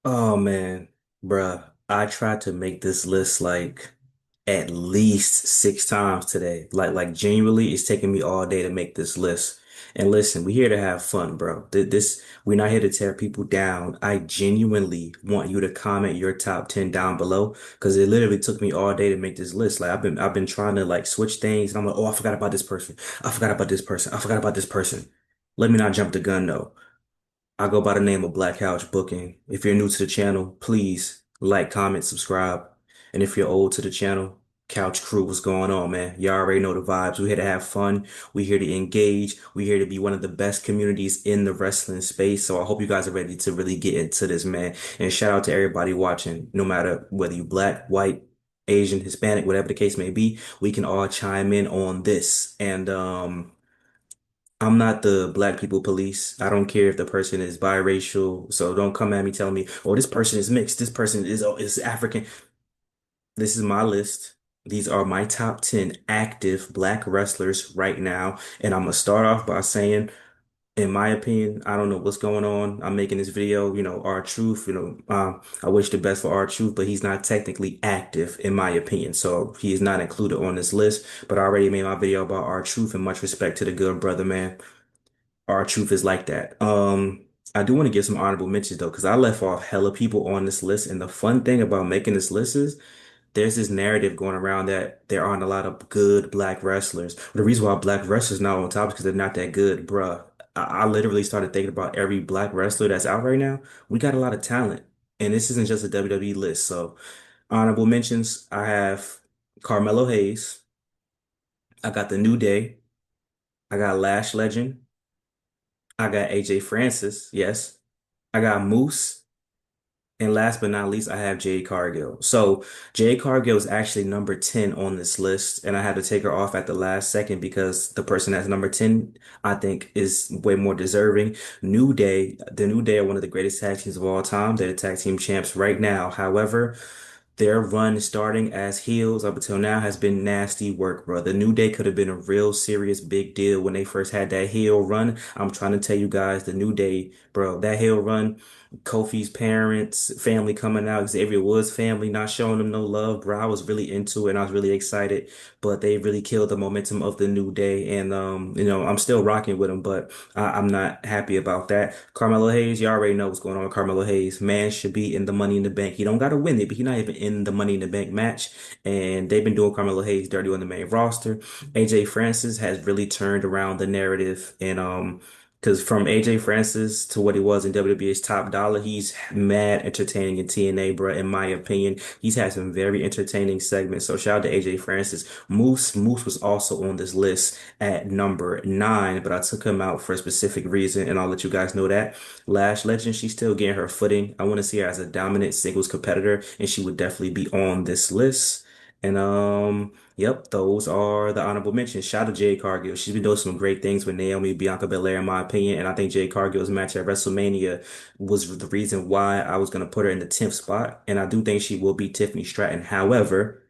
Oh man, bruh, I tried to make this list like at least 6 times today. Like genuinely, it's taking me all day to make this list. And listen, we're here to have fun, bro. We're not here to tear people down. I genuinely want you to comment your top 10 down below because it literally took me all day to make this list. Like I've been trying to like switch things and I'm like, oh, I forgot about this person. I forgot about this person. I forgot about this person. Let me not jump the gun though. I go by the name of Black Couch Booking. If you're new to the channel, please like, comment, subscribe. And if you're old to the channel, Couch Crew, what's going on, man? Y'all already know the vibes. We're here to have fun. We're here to engage. We're here to be one of the best communities in the wrestling space. So I hope you guys are ready to really get into this, man. And shout out to everybody watching, no matter whether you black, white, Asian, Hispanic, whatever the case may be, we can all chime in on this. And I'm not the black people police. I don't care if the person is biracial. So don't come at me telling me, oh, this person is mixed. This person is African. This is my list. These are my top 10 active black wrestlers right now. And I'm gonna start off by saying, in my opinion, I don't know what's going on. I'm making this video, R-Truth, I wish the best for R-Truth, but he's not technically active in my opinion. So he is not included on this list. But I already made my video about R-Truth and much respect to the good brother, man. Our truth is like that. I do want to give some honorable mentions though, because I left off hella people on this list. And the fun thing about making this list is there's this narrative going around that there aren't a lot of good black wrestlers. But the reason why black wrestlers not on top is because they're not that good, bruh. I literally started thinking about every black wrestler that's out right now. We got a lot of talent. And this isn't just a WWE list. So honorable mentions, I have Carmelo Hayes. I got The New Day. I got Lash Legend. I got AJ Francis, yes. I got Moose. And last but not least, I have Jade Cargill. So Jade Cargill is actually number 10 on this list. And I had to take her off at the last second because the person that's number 10, I think, is way more deserving. The New Day are one of the greatest tag teams of all time. They're the tag team champs right now. However, their run starting as heels up until now has been nasty work, bro. The New Day could have been a real serious big deal when they first had that heel run. I'm trying to tell you guys, the New Day, bro, that heel run, Kofi's parents, family coming out, Xavier Woods' family not showing them no love, bro. I was really into it and I was really excited, but they really killed the momentum of the New Day. And I'm still rocking with them, but I'm not happy about that. Carmelo Hayes, you already know what's going on with Carmelo Hayes. Man should be in the Money in the Bank. He don't got to win it, but he's not even in the Money in the Bank match. And they've been doing Carmelo Hayes dirty on the main roster. AJ Francis has really turned around the narrative and because from AJ Francis to what he was in WWE's Top Dollar, he's mad entertaining in TNA, bro. In my opinion, he's had some very entertaining segments. So shout out to AJ Francis. Moose was also on this list at number 9, but I took him out for a specific reason, and I'll let you guys know that. Lash Legend, she's still getting her footing. I want to see her as a dominant singles competitor, and she would definitely be on this list. And yep, those are the honorable mentions. Shout out to Jade Cargill. She's been doing some great things with Naomi, Bianca Belair, in my opinion. And I think Jade Cargill's match at WrestleMania was the reason why I was gonna put her in the 10th spot. And I do think she will be Tiffany Stratton. However,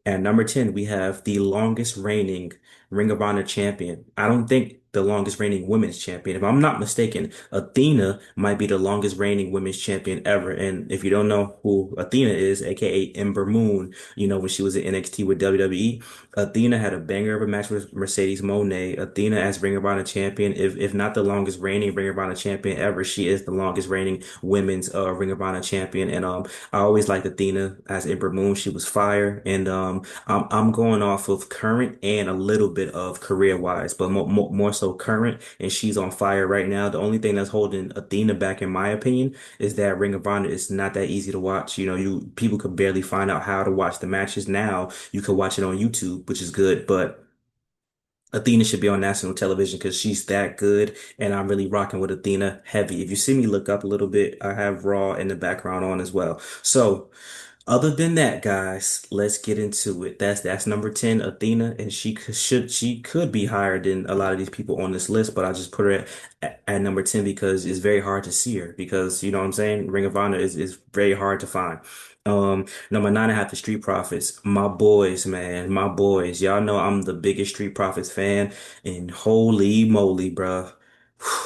at number 10, we have the longest reigning Ring of Honor champion. I don't think the longest reigning women's champion. If I'm not mistaken, Athena might be the longest reigning women's champion ever. And if you don't know who Athena is, aka Ember Moon, when she was at NXT with WWE, Athena had a banger of a match with Mercedes Moné. Athena as Ring of Honor champion, if not the longest reigning Ring of Honor champion ever, she is the longest reigning women's Ring of Honor champion. And I always liked Athena as Ember Moon. She was fire. And I'm going off of current and a little bit of career wise, but more so current. And she's on fire right now. The only thing that's holding Athena back, in my opinion, is that Ring of Honor is not that easy to watch. You people could barely find out how to watch the matches now. You could watch it on YouTube, which is good, but Athena should be on national television because she's that good, and I'm really rocking with Athena heavy. If you see me look up a little bit, I have Raw in the background on as well. So, other than that, guys, let's get into it. That's number 10, Athena, and she could be higher than a lot of these people on this list, but I just put her at number 10 because it's very hard to see her because you know what I'm saying? Ring of Honor is very hard to find. Number 9, I have the Street Profits. My boys, man, my boys. Y'all know I'm the biggest Street Profits fan, and holy moly, bruh.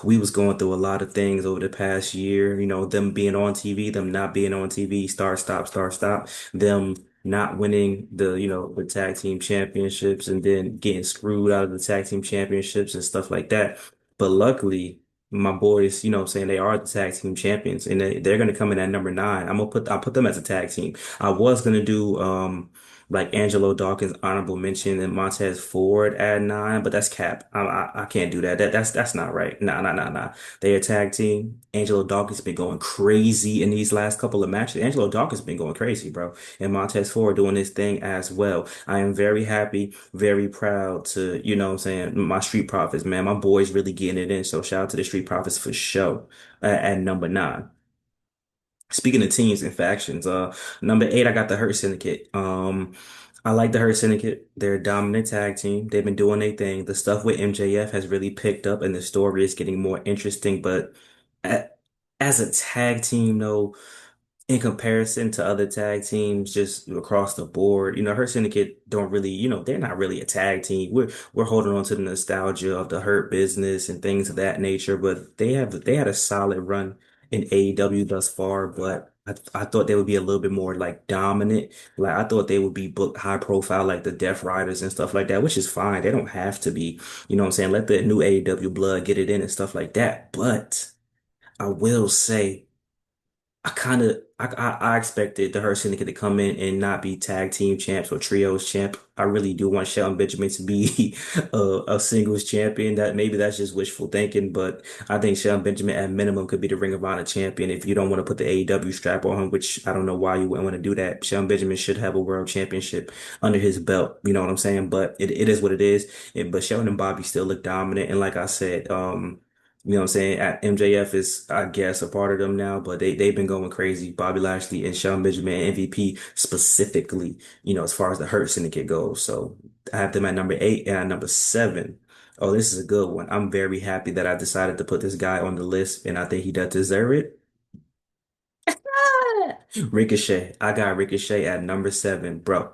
we was going through a lot of things over the past year, them being on TV, them not being on TV, start, stop, them not winning the tag team championships and then getting screwed out of the tag team championships and stuff like that. But luckily, my boys, saying they are the tag team champions and they're going to come in at number nine. I'll put them as a tag team. I was going to do, like Angelo Dawkins honorable mention and Montez Ford at nine, but that's cap. I can't do that. That's not right. Nah. They a tag team. Angelo Dawkins been going crazy in these last couple of matches. Angelo Dawkins been going crazy, bro. And Montez Ford doing his thing as well. I am very happy, very proud to, what I'm saying, my Street Profits, man. My boys really getting it in. So shout out to the Street Profits for show at number nine. Speaking of teams and factions, number eight, I got the Hurt Syndicate. I like the Hurt Syndicate. They're a dominant tag team. They've been doing their thing. The stuff with MJF has really picked up, and the story is getting more interesting. But a- as a tag team, though, in comparison to other tag teams just across the board, Hurt Syndicate don't really, they're not really a tag team. We're holding on to the nostalgia of the Hurt Business and things of that nature, but they had a solid run in AEW thus far, but I thought they would be a little bit more like dominant. Like I thought they would be booked high profile like the Death Riders and stuff like that, which is fine. They don't have to be, what I'm saying? Let the new AEW blood get it in and stuff like that. But I will say I expected the Hurt Syndicate to come in and not be tag team champs or trios champ. I really do want Shelton Benjamin to be a singles champion. That's just wishful thinking, but I think Shelton Benjamin at minimum could be the Ring of Honor champion if you don't want to put the AEW strap on him, which I don't know why you wouldn't want to do that. Shelton Benjamin should have a world championship under his belt. You know what I'm saying? But it is what it is. But Shelton and Bobby still look dominant, and like I said, what I'm saying? MJF is, I guess, a part of them now, but they've been going crazy. Bobby Lashley and Shelton Benjamin, MVP specifically, as far as the Hurt Syndicate goes. So I have them at number eight and at number seven. Oh, this is a good one. I'm very happy that I decided to put this guy on the list, and I think he does deserve it. Ricochet. I got Ricochet at number seven, bro.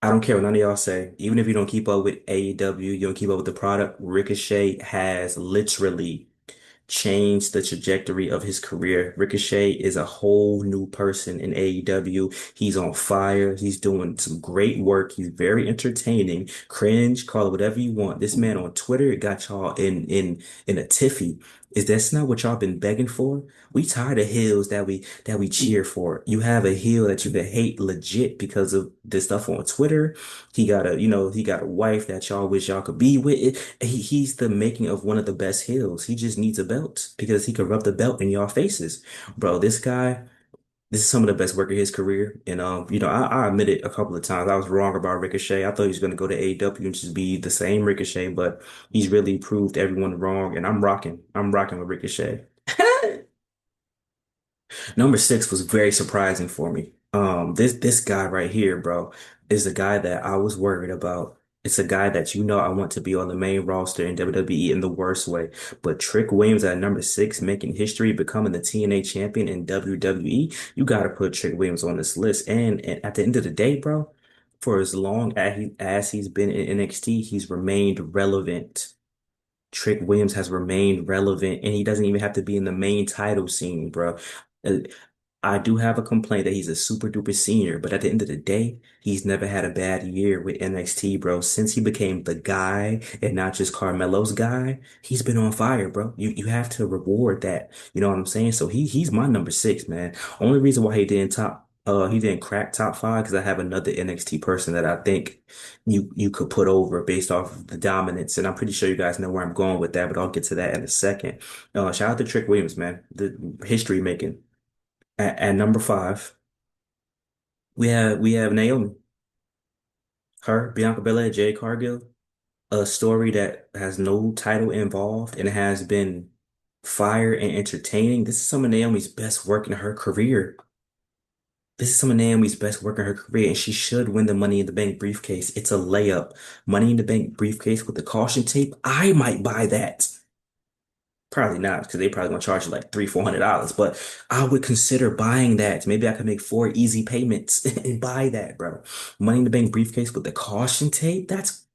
I don't care what none of y'all say. Even if you don't keep up with AEW, you don't keep up with the product, Ricochet has literally changed the trajectory of his career. Ricochet is a whole new person in AEW. He's on fire. He's doing some great work. He's very entertaining. Cringe, call it whatever you want. This man on Twitter got y'all in a tiffy. Is that's not what y'all been begging for? We tired of heels that we cheer for. You have a heel that you can hate legit because of this stuff on Twitter. He got a wife that y'all wish y'all could be with. He's the making of one of the best heels. He just needs a belt because he could rub the belt in y'all faces. Bro, this is some of the best work of his career. And I admit it a couple of times. I was wrong about Ricochet. I thought he was gonna go to AEW and just be the same Ricochet, but he's really proved everyone wrong. And I'm rocking. I'm rocking with Ricochet. Number six was very surprising for me. This guy right here, bro, is a guy that I was worried about. It's a guy that I want to be on the main roster in WWE in the worst way. But Trick Williams at number six, making history, becoming the TNA champion in WWE. You got to put Trick Williams on this list. And at the end of the day, bro, for as long as he's been in NXT, he's remained relevant. Trick Williams has remained relevant, and he doesn't even have to be in the main title scene, bro. Uh, I do have a complaint that he's a super duper senior, but at the end of the day, he's never had a bad year with NXT, bro. Since he became the guy and not just Carmelo's guy, he's been on fire, bro. You have to reward that. You know what I'm saying? So he's my number six, man. Only reason why he didn't crack top five because I have another NXT person that I think you could put over based off of the dominance, and I'm pretty sure you guys know where I'm going with that, but I'll get to that in a second. Shout out to Trick Williams, man. The history making. At number five, we have Naomi, her, Bianca Belair, Jade Cargill, a story that has no title involved and has been fire and entertaining. This is some of Naomi's best work in her career. This is some of Naomi's best work in her career, and she should win the Money in the Bank briefcase. It's a layup. Money in the Bank briefcase with the caution tape. I might buy that. Probably not, because they probably gonna charge you like $300, $400. But I would consider buying that. Maybe I could make four easy payments and buy that, bro. Money in the Bank briefcase with the caution tape. That's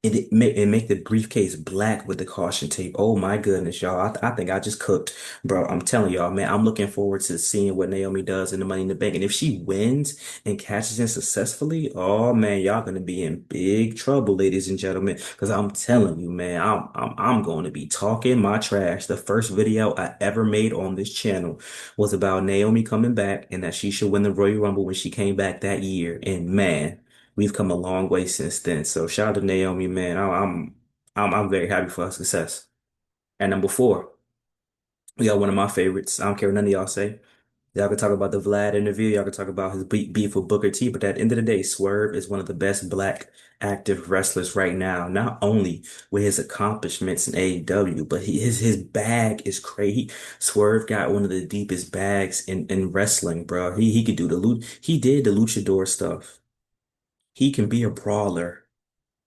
and make the briefcase black with the caution tape. Oh my goodness, y'all. I think I just cooked, bro. I'm telling y'all, man, I'm looking forward to seeing what Naomi does in the Money in the Bank. And if she wins and catches in successfully, oh man, y'all gonna be in big trouble, ladies and gentlemen. Because I'm telling you, man, I'm going to be talking my trash. The first video I ever made on this channel was about Naomi coming back and that she should win the Royal Rumble when she came back that year. And man. We've come a long way since then. So shout out to Naomi, man. I'm very happy for her success. And number four, we got one of my favorites. I don't care what none of y'all say. Y'all can talk about the Vlad interview. Y'all can talk about his beef with Booker T. But at the end of the day, Swerve is one of the best black active wrestlers right now. Not only with his accomplishments in AEW, but his bag is crazy. Swerve got one of the deepest bags in wrestling, bro. He could do he did the luchador stuff. He can be a brawler.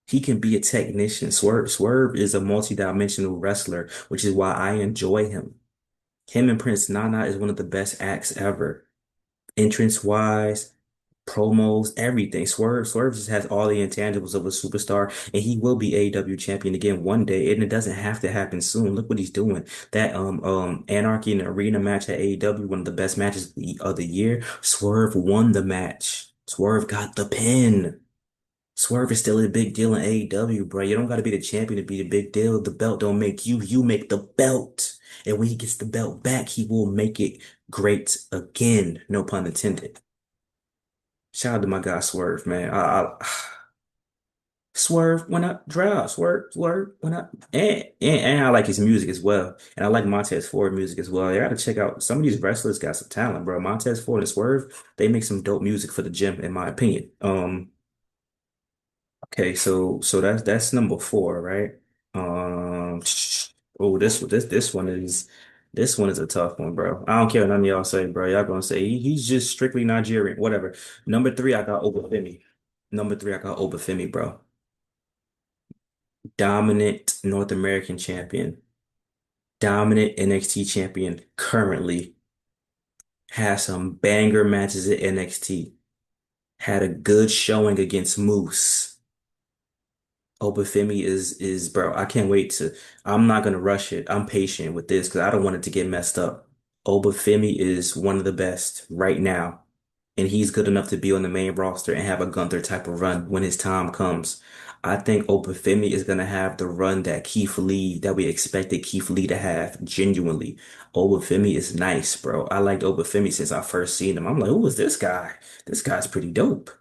He can be a technician. Swerve is a multi-dimensional wrestler, which is why I enjoy him. Him and Prince Nana is one of the best acts ever. Entrance wise, promos, everything. Swerve just has all the intangibles of a superstar, and he will be AEW champion again one day, and it doesn't have to happen soon. Look what he's doing. That Anarchy in the Arena match at AEW, one of the best matches of the year. Swerve won the match. Swerve got the pin. Swerve is still a big deal in AEW, bro. You don't got to be the champion to be the big deal. The belt don't make you. You make the belt. And when he gets the belt back, he will make it great again. No pun intended. Shout out to my guy Swerve, man. Swerve went up, drive. Swerve went up. And I like his music as well. And I like Montez Ford music as well. You gotta check out some of these wrestlers got some talent, bro. Montez Ford and Swerve, they make some dope music for the gym, in my opinion. Okay, so that's number four, right? Um, oh, this one is a tough one, bro. I don't care what none of y'all say, bro. Y'all gonna say he's just strictly Nigerian, whatever. Number three, I got Obafemi. Number three, I got Obafemi, bro. Dominant North American champion, dominant NXT champion currently, has some banger matches at NXT, had a good showing against Moose. Obafemi is bro. I can't wait to. I'm not gonna rush it. I'm patient with this because I don't want it to get messed up. Obafemi is one of the best right now, and he's good enough to be on the main roster and have a Gunther type of run when his time comes. I think Obafemi is gonna have the run that Keith Lee that we expected Keith Lee to have. Genuinely, Obafemi is nice, bro. I liked Obafemi since I first seen him. I'm like, who is this guy? This guy's pretty dope.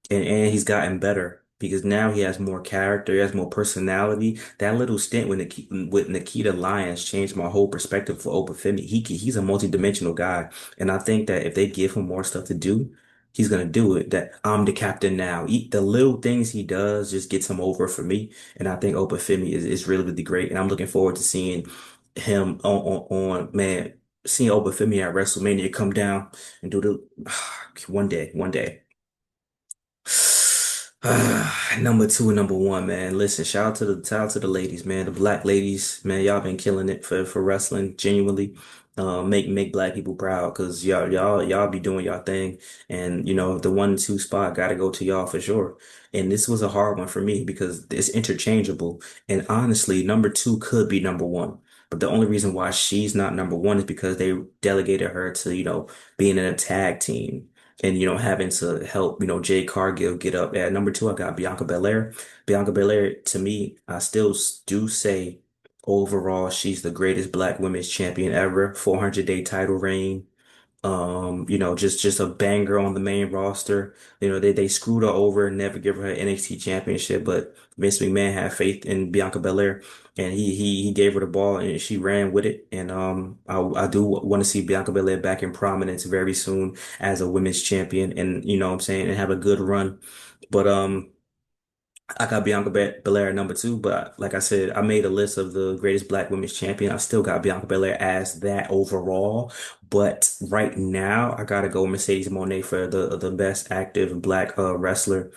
And he's gotten better because now he has more character, he has more personality. That little stint with Nikita Lyons changed my whole perspective for Obafemi. He's a multi-dimensional guy, and I think that if they give him more stuff to do, he's gonna do it. That I'm the captain now. The little things he does just gets him over for me, and I think Obafemi is really really great, and I'm looking forward to seeing him on man. Seeing Obafemi at WrestleMania come down and do the one day. Number two and number one, man. Listen, shout out to the ladies, man. The black ladies, man. Y'all been killing it for wrestling, genuinely. Make black people proud because y'all be doing y'all thing, and you know the 1 and 2 spot got to go to y'all for sure. And this was a hard one for me because it's interchangeable, and honestly, number two could be number one. But the only reason why she's not number one is because they delegated her to, being in a tag team and having to help Jade Cargill get up. At number two, I got Bianca Belair. Bianca Belair, to me, I still do say overall she's the greatest black women's champion ever. 400-day title reign. Just a banger on the main roster. They screwed her over and never give her an NXT championship, but Vince McMahon had faith in Bianca Belair, and he gave her the ball and she ran with it. And I do want to see Bianca Belair back in prominence very soon as a women's champion, and you know what I'm saying, and have a good run. But I got Belair at number two, but like I said, I made a list of the greatest black women's champion. I still got Bianca Belair as that overall, but right now I gotta go Mercedes Moné for the best active black wrestler.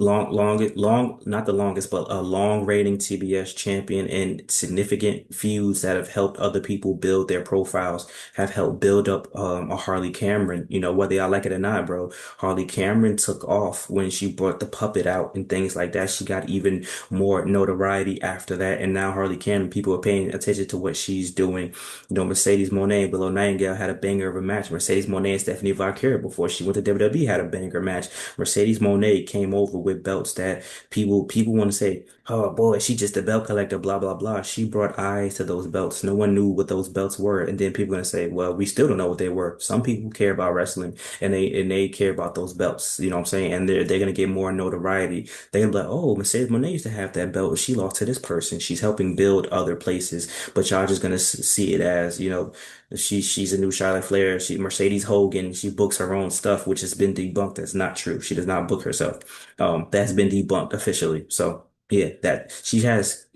not the longest, but a long reigning TBS champion and significant feuds that have helped other people build their profiles, have helped build up a Harley Cameron. You know, whether y'all like it or not, bro, Harley Cameron took off when she brought the puppet out and things like that. She got even more notoriety after that. And now Harley Cameron, people are paying attention to what she's doing. You know, Mercedes Moné, below Nightingale had a banger of a match. Mercedes Moné and Stephanie Valkyrie before she went to WWE had a banger match. Mercedes Moné came over with belts that people want to say, oh boy, she just a belt collector, blah blah blah. She brought eyes to those belts. No one knew what those belts were, and then people are gonna say, well, we still don't know what they were. Some people care about wrestling, and they care about those belts. You know what I'm saying? And they're gonna get more notoriety. They're gonna be like, oh, Mercedes Moné used to have that belt. She lost to this person. She's helping build other places, but y'all just gonna see it as, you know, she's a new Charlotte Flair. She Mercedes Hogan. She books her own stuff, which has been debunked. That's not true. She does not book herself. That's been debunked officially. So yeah, that she has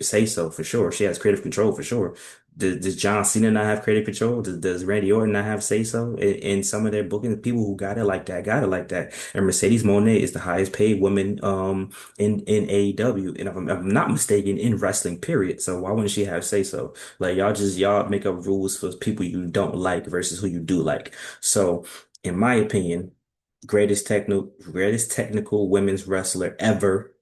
say so for sure. She has creative control for sure. Does John Cena not have creative control? Does Randy Orton not have say so in some of their booking? People who got it like that got it like that. And Mercedes Moné is the highest paid woman in AEW, and if I'm not mistaken, in wrestling. Period. So why wouldn't she have say so? Like y'all make up rules for people you don't like versus who you do like. So in my opinion, greatest technical women's wrestler ever.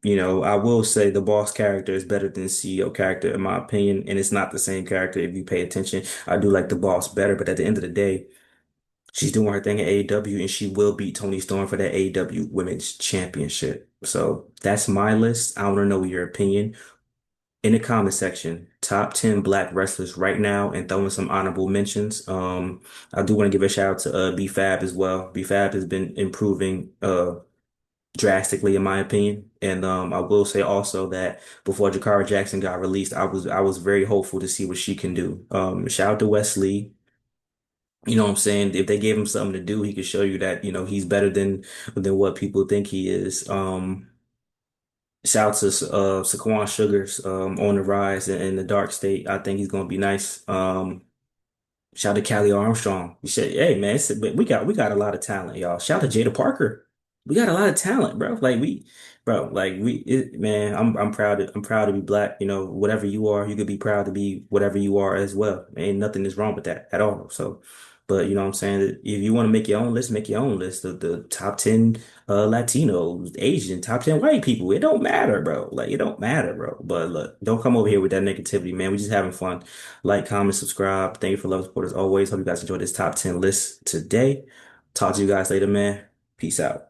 You know, I will say the boss character is better than the CEO character in my opinion, and it's not the same character if you pay attention. I do like the boss better, but at the end of the day, she's doing her thing at AEW and she will beat Toni Storm for that AEW Women's Championship. So that's my list. I want to know your opinion in the comment section. Top 10 black wrestlers right now and throwing some honorable mentions. I do want to give a shout out to B-Fab as well. B-Fab has been improving drastically in my opinion. And I will say also that before Jakara Jackson got released, I was very hopeful to see what she can do. Shout out to Wesley. You know what I'm saying? If they gave him something to do, he could show you that, you know, he's better than what people think he is. Shout out to Saquon Sugars on the rise in the dark state. I think he's gonna be nice. Shout out to Callie Armstrong. We said, hey man, we got a lot of talent, y'all. Shout out to Jada Parker. We got a lot of talent, bro. Man, I'm proud to be black. You know, whatever you are, you could be proud to be whatever you are as well. Ain't nothing is wrong with that at all. So, but you know what I'm saying? If you want to make your own list, make your own list. The top 10 Latinos, Asian, top 10 white people. It don't matter, bro. Like it don't matter, bro. But look, don't come over here with that negativity, man. We just having fun. Like, comment, subscribe. Thank you for love, support as always. Hope you guys enjoyed this top 10 list today. Talk to you guys later, man. Peace out.